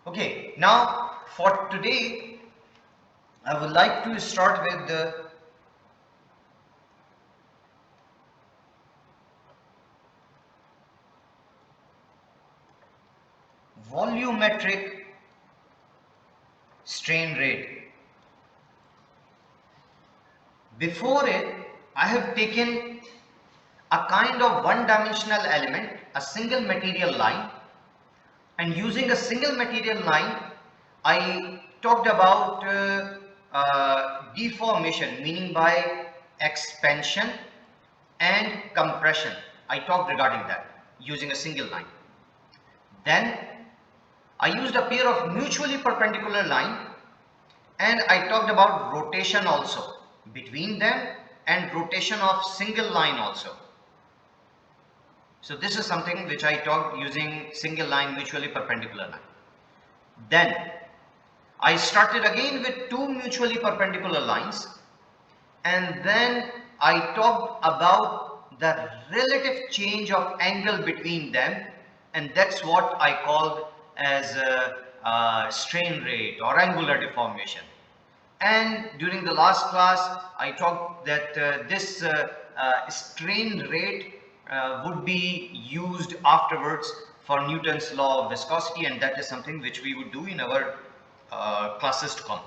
Okay, now for today, I would like to start with the volumetric strain rate. Before it, I have taken a kind of one-dimensional element, a single material line, and using a single material line, I talked about deformation, meaning by expansion and compression. I talked regarding that using a single line. Then I used a pair of mutually perpendicular line, and I talked about rotation also between them and rotation of single line also. So this is something which I talked using single line, mutually perpendicular line. Then I started again with two mutually perpendicular lines, and then I talked about the relative change of angle between them, and that's what I called as strain rate or angular deformation. And during the last class, I talked that this strain rate would be used afterwards for Newton's law of viscosity, and that is something which we would do in our classes to come.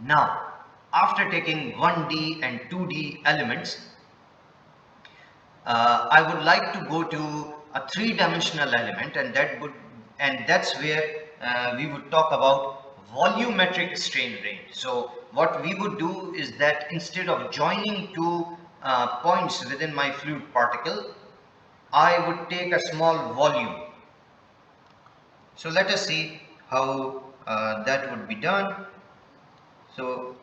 Now, after taking 1D and 2D elements, I would like to go to a three-dimensional element, and that's where we would talk about volumetric strain rate. So what we would do is that instead of joining two points within my fluid particle, I would take a small volume. So let us see how that would be done. So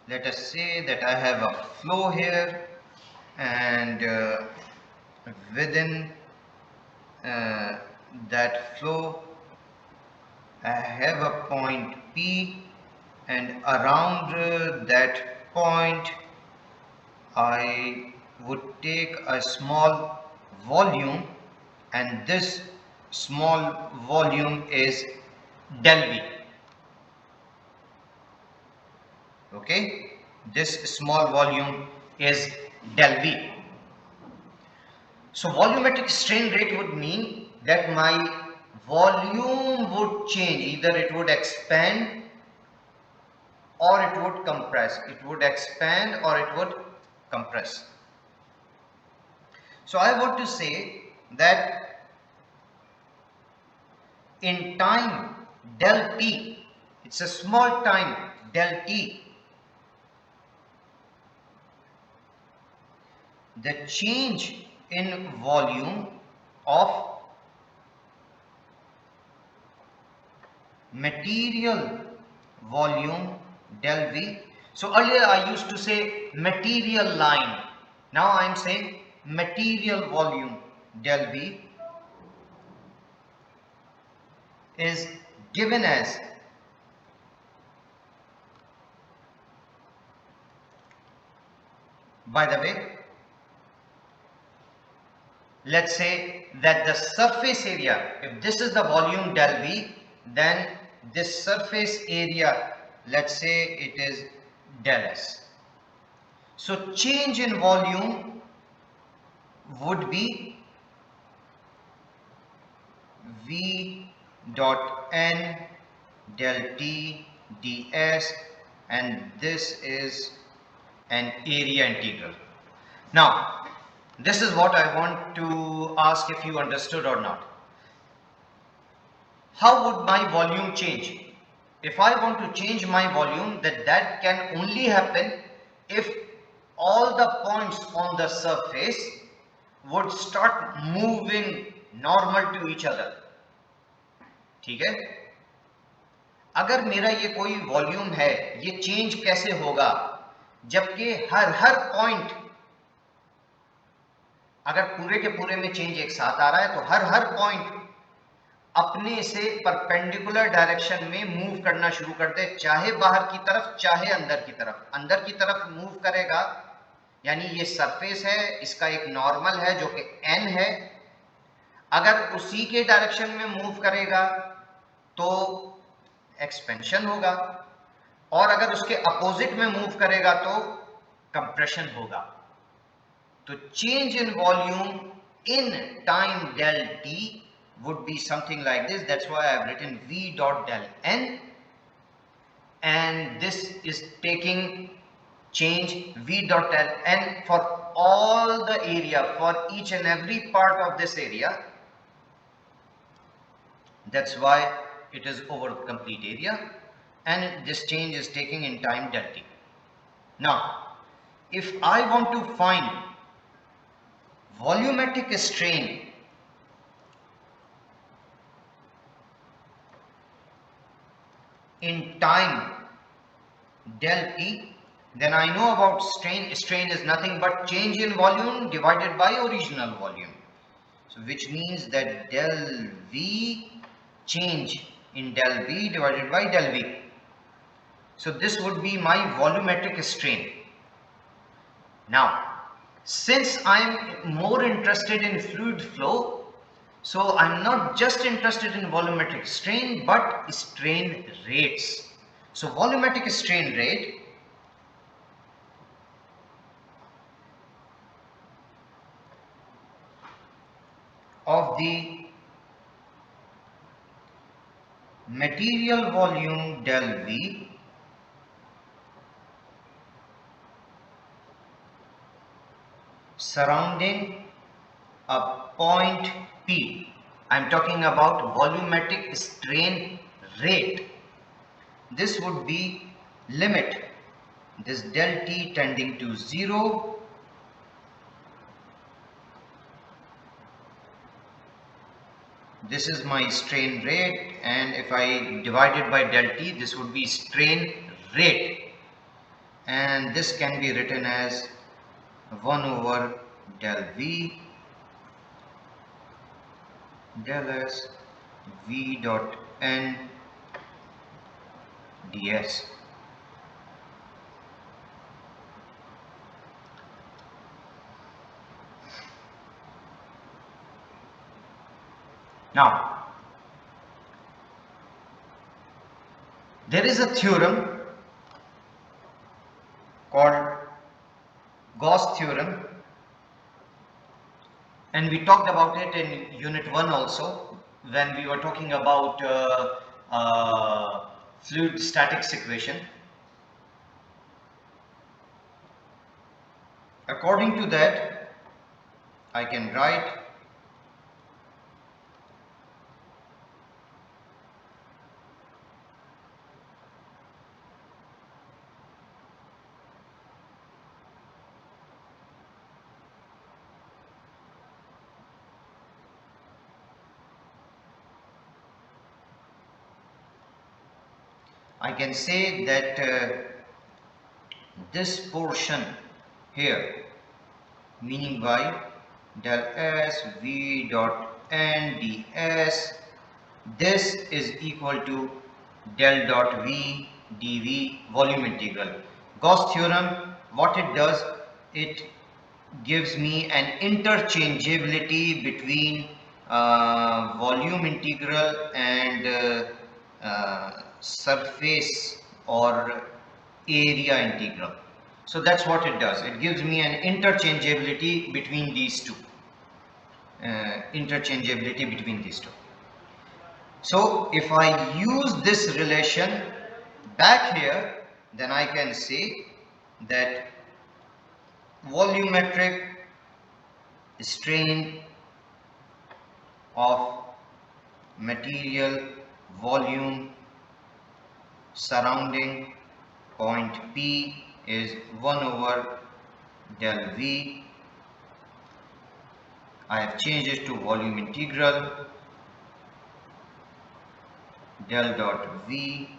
let us say that I have a flow here, and within that flow I have a point P, and around that point I would take a small volume, and this small volume is del V. Okay, this small volume is del V. So volumetric strain rate would mean that my volume would change, either it would expand or it would compress. It would expand or it would compress. So I want to say that in time del t, it's a small time del t, the change in volume of material volume del V. So earlier I used to say material line. Now I am saying material volume del V is given as by the way, let's say that the surface area, if this is the volume del V, then this surface area, let's say it is del S. So change in volume would be V dot N del T ds, and this is an area integral. Now, this is what I want to ask if you understood or not. How would my volume change? If I want to change my volume, that can only happen if all the points on the surface would start moving normal to each other. ठीक है? अगर मेरा ये कोई volume है, ये change कैसे होगा? जबकि हर पॉइंट, अगर पूरे के पूरे में चेंज एक साथ आ रहा है, तो हर पॉइंट अपने से परपेंडिकुलर डायरेक्शन में मूव करना शुरू कर दे, चाहे बाहर की तरफ चाहे अंदर की तरफ। अंदर की तरफ मूव करेगा, यानी ये सरफेस है, इसका एक नॉर्मल है जो कि n है, अगर उसी के डायरेक्शन में मूव करेगा तो एक्सपेंशन होगा, और अगर उसके अपोजिट में मूव करेगा तो कंप्रेशन होगा। तो change in volume in time del t would be something like this. That's why I have written v dot del n, and this is taking change v dot del n for all the area, for each and every part of this area. That's why it is over the complete area, and this change is taking in time del t. Now if I want to find volumetric strain in time del t, then I know about strain. Strain is nothing but change in volume divided by original volume. So which means that del v, change in del v divided by del v. So this would be my volumetric strain. Now since I am more interested in fluid flow, so I am not just interested in volumetric strain but strain rates. So volumetric strain rate of the material volume del V surrounding a point P. I am talking about volumetric strain rate. This would be limit this del T tending to 0 . This is my strain rate, and if I divide it by del T, this would be strain rate, and this can be written as 1 over del V del S V dot N ds. Now there is a theorem called Gauss theorem, and we talked about it in unit 1 also when we were talking about fluid statics equation. According to that, I can write I can say that this portion here, meaning by del S V dot N ds, this is equal to del dot V dV volume integral. Gauss theorem, what it does, it gives me an interchangeability between volume integral and surface or area integral. So that's what it does. It gives me an interchangeability between these two. So if I use this relation back here, then I can say that volumetric strain of material volume surrounding point P is 1 over del V. I have changed it to volume integral del dot V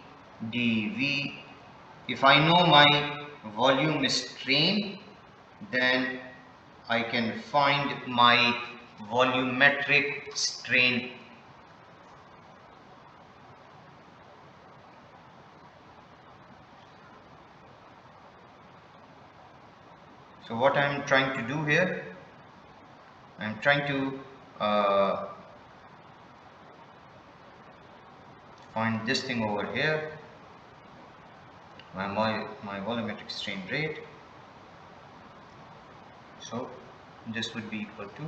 dV. If I know my volume strain, then I can find my volumetric strain. So what I am trying to do here, I am trying to find this thing over here, my volumetric strain rate. So this would be equal to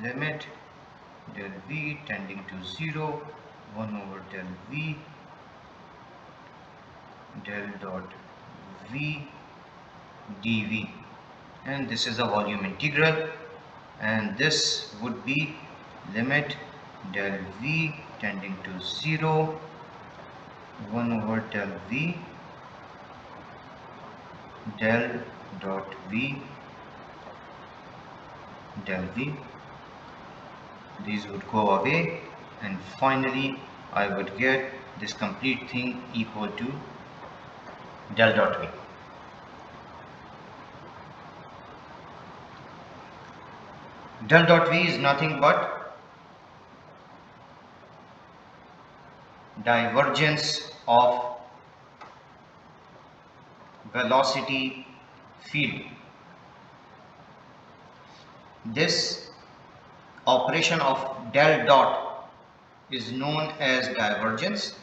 limit del V tending to 0, 1 over del V del dot V dV, and this is a volume integral, and this would be limit del V tending to 0, 1 over del V del dot V del V. These would go away, and finally I would get this complete thing equal to del dot V. Del dot V is nothing but divergence of velocity field. This operation of del dot is known as divergence,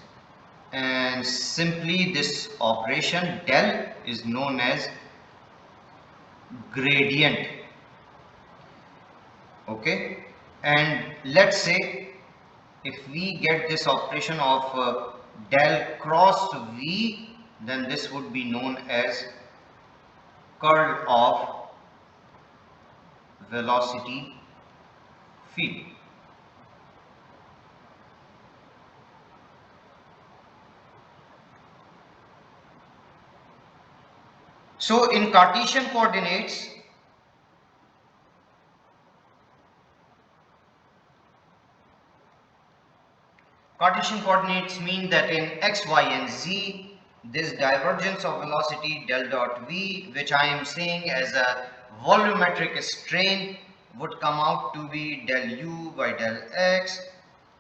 and simply this operation del is known as gradient. Okay, and let's say if we get this operation of del cross V, then this would be known as curl of velocity field. So in Cartesian coordinates, mean that in x, y and z, this divergence of velocity del dot V, which I am saying as a volumetric strain, would come out to be del u by del x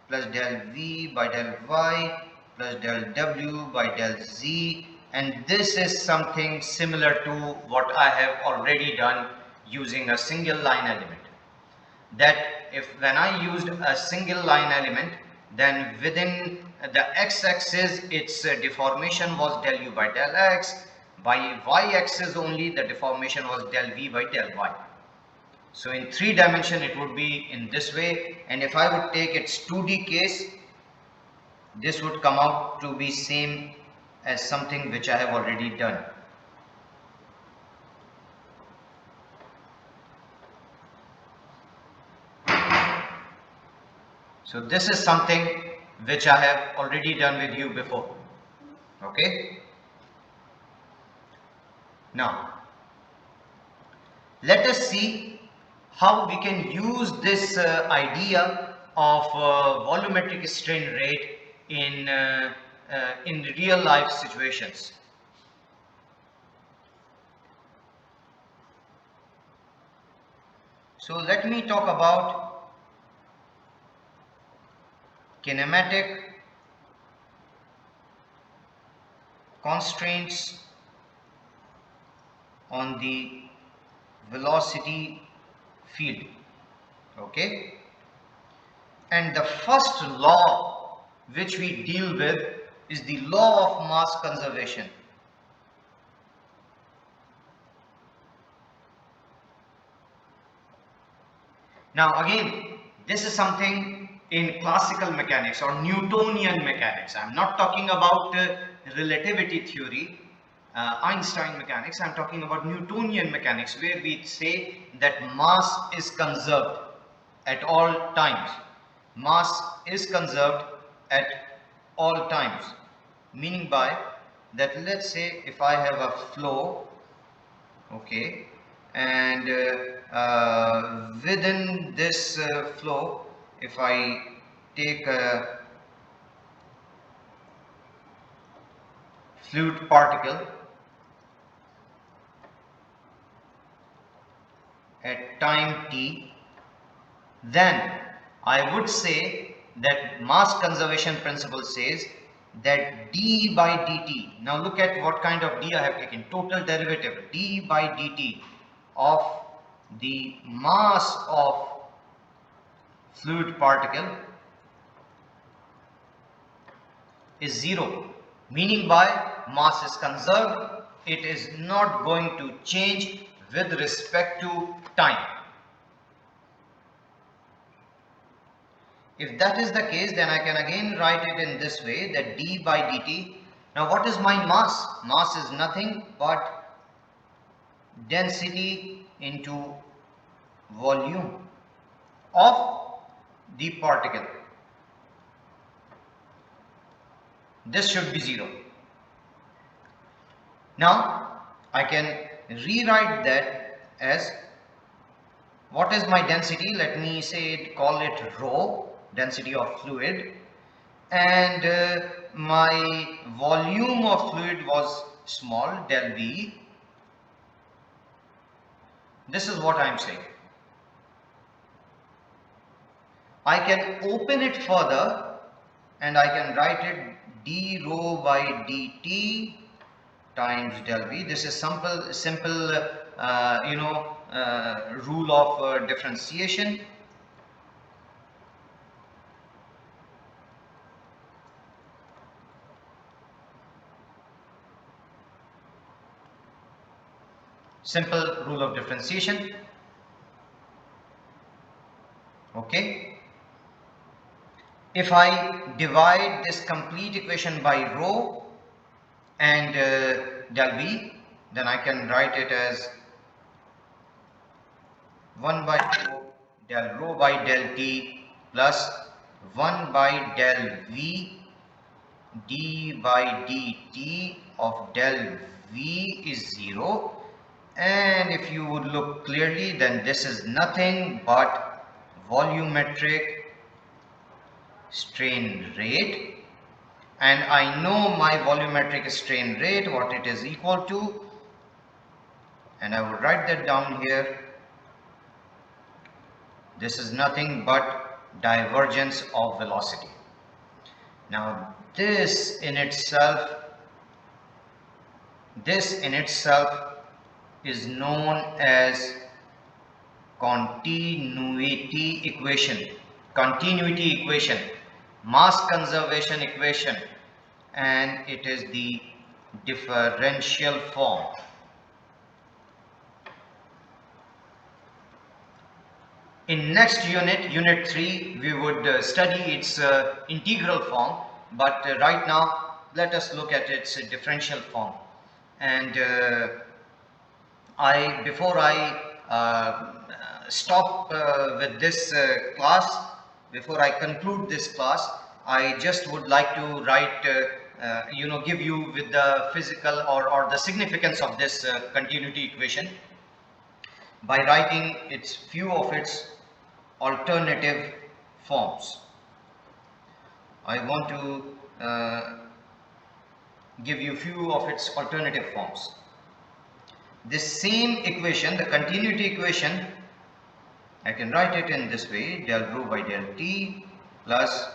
plus del v by del y plus del w by del z, and this is something similar to what I have already done using a single line element. That if when I used a single line element, then within the x-axis its deformation was del u by del x, by y-axis only the deformation was del v by del y. So in 3 dimension it would be in this way, and if I would take its 2D case, this would come out to be same as something which I have already done. So this is something which I have already done with you before. Okay. Now let us see how we can use this idea of volumetric strain rate in real life situations. So let me talk about kinematic constraints on the velocity field. Okay, and the first law which we deal with is the law of mass conservation. Now again, this is something in classical mechanics or Newtonian mechanics. I am not talking about relativity theory, Einstein mechanics. I am talking about Newtonian mechanics, where we say that mass is conserved at all times. Mass is conserved at all times, meaning by that, let's say if I have a flow, okay, and within this flow, if I take a fluid particle at time t, then I would say that mass conservation principle says that d by dt, now look at what kind of d I have taken, total derivative, d by dt of the mass of fluid particle is 0, meaning by mass is conserved, it is not going to change with respect to time. If that is the case, then I can again write it in this way, that d by dt. Now what is my mass? Mass is nothing but density into volume of the particle. This should be 0. Now I can rewrite that as, what is my density? Let me say call it rho, density of fluid, and my volume of fluid was small, del V. This is what I am saying. I can open it further and I can write it d rho by dt times del V. This is simple rule of differentiation. Simple rule of differentiation. Okay. If I divide this complete equation by rho and del V, then I can write it as 1 by del rho by del t plus 1 by del V d by dt of del V is 0. And if you would look clearly, then this is nothing but volumetric strain rate, and I know my volumetric strain rate, what it is equal to, and I will write that down here. This is nothing but divergence of velocity. Now this in itself is known as continuity equation, mass conservation equation, and it is the differential form. In next unit, unit 3, we would study its integral form, but right now let us look at its differential form. And before I stop with this class, before I conclude this class, I just would like to write, give you with the physical or the significance of this continuity equation by writing few of its alternative forms. I want to give you few of its alternative forms. This same equation, the continuity equation, I can write it in this way: del rho by del t plus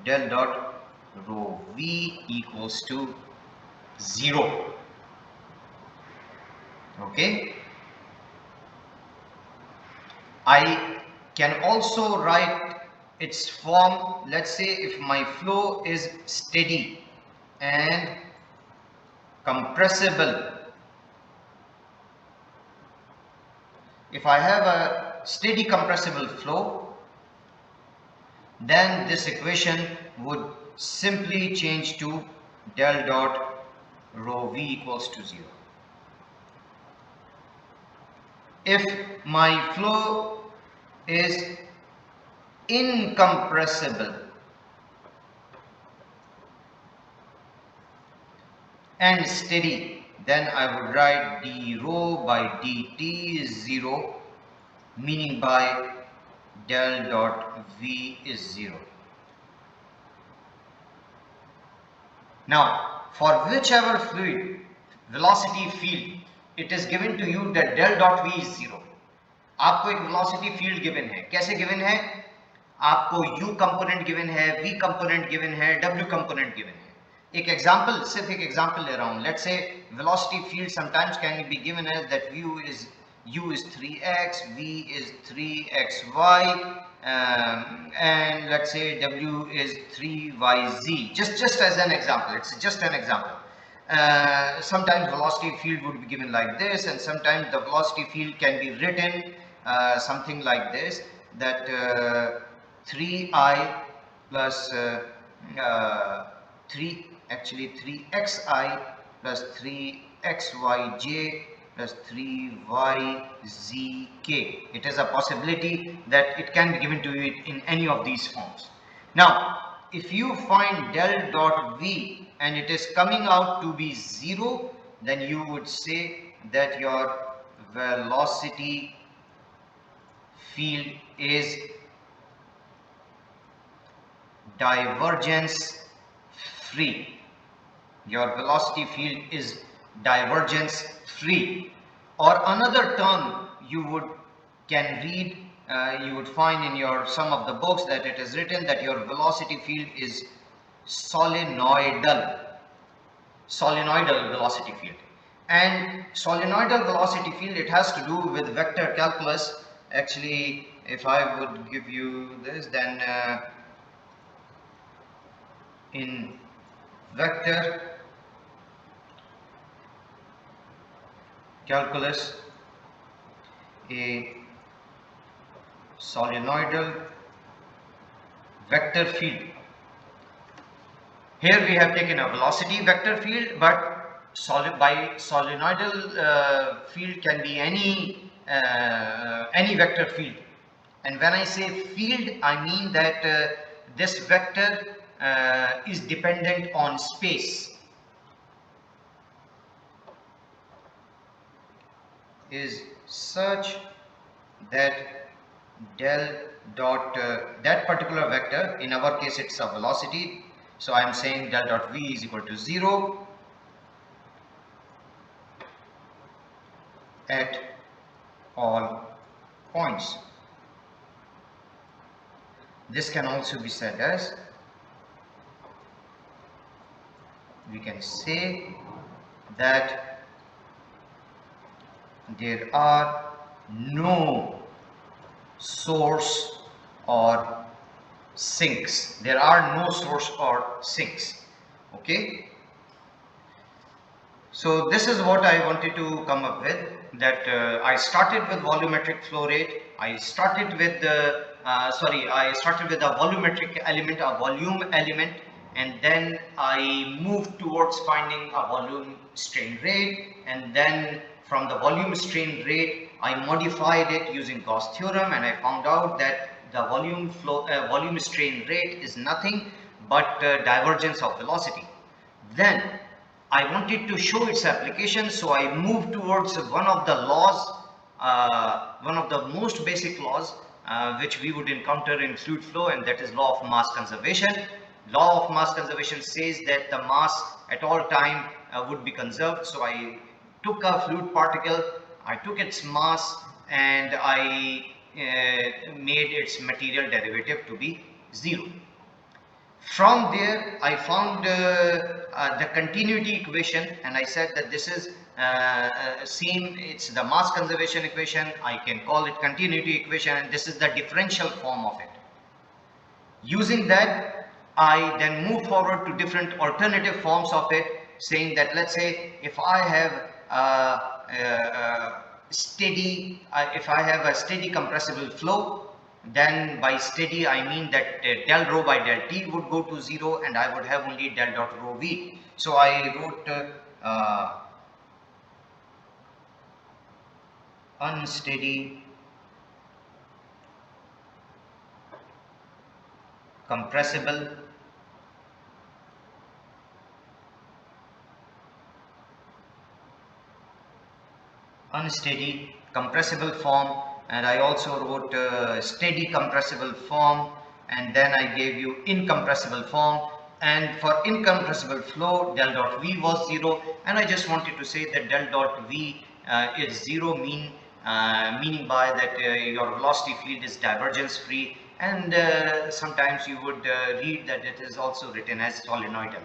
del dot rho v equals to 0. Okay. I can also write its form. Let's say if my flow is steady and compressible, if I have a steady compressible flow, then this equation would simply change to del dot rho v equals to 0. If my flow is incompressible and steady, then I would write d rho by dt is 0, meaning by del dot v is 0. Now for whichever fluid velocity field it is given to you that del dot v is 0, आपको एक velocity field given है. कैसे given है? आपको u component given है, v component given है, w component given है. एक example, सिर्फ एक example ले रहा हूँ. Let's say velocity field sometimes can be given as that v is u is 3x, v is 3xy, and let's say w is 3yz. Just as an example, it's just an example. Sometimes velocity field would be given like this, and sometimes the velocity field can be written something like this, that 3i plus 3xi plus 3xyj plus 3yzk. It is a possibility that it can be given to you in any of these forms. Now, if you find del dot v and it is coming out to be 0, then you would say that your velocity field is divergence free. Your velocity field is divergence free. Or another term you would find in your some of the books, that it is written that your velocity field is solenoidal velocity field. And solenoidal velocity field, it has to do with vector calculus. Actually, if I would give you this, then in vector calculus, a solenoidal vector field. Here we have taken a velocity vector field, but by solenoidal field can be any vector field. And when I say field, I mean that this vector is dependent on space, is such that del dot that particular vector, in our case it's a velocity, so I am saying del dot v is equal to 0 at all points. This can also be said as, we can say that there are no source or sinks. There are no source or sinks. Okay. So this is what I wanted to come up with, that I started with volumetric flow rate. I started with the I started with a volumetric element, a volume element, and then I moved towards finding a volume strain rate, and then from the volume strain rate I modified it using Gauss theorem, and I found out that the volume strain rate is nothing but divergence of velocity. Then I wanted to show its application, so I moved towards one of the laws, one of the most basic laws which we would encounter in fluid flow, and that is law of mass conservation. Law of mass conservation says that the mass at all time would be conserved. So I took a fluid particle, I took its mass, and I made its material derivative to be 0. From there I found the continuity equation, and I said that this is same, it's the mass conservation equation, I can call it continuity equation, and this is the differential form of it. Using that, I then move forward to different alternative forms of it, saying that, let's say if I have if I have a steady compressible flow, then by steady I mean that del rho by del t would go to 0, and I would have only del dot rho v. So I wrote unsteady compressible form, and I also wrote steady compressible form, and then I gave you incompressible form. And for incompressible flow, del dot v was 0, and I just wanted to say that del dot v is 0, meaning by that your velocity field is divergence free, and sometimes you would read that it is also written as solenoidal.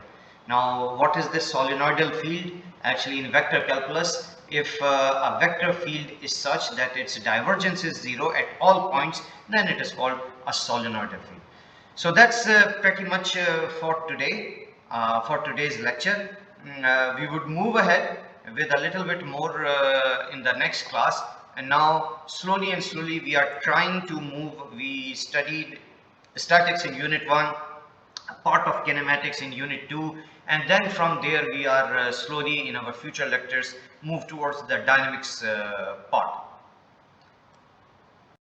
Now, what is this solenoidal field? Actually, in vector calculus, if a vector field is such that its divergence is zero at all points, then it is called a solenoidal field. So that's pretty much for today, for today's lecture. We would move ahead with a little bit more in the next class, and now slowly and slowly we are trying to move. We studied statics in unit 1, a part of kinematics in unit 2, and then from there we are slowly in our future lectures move towards the dynamics part.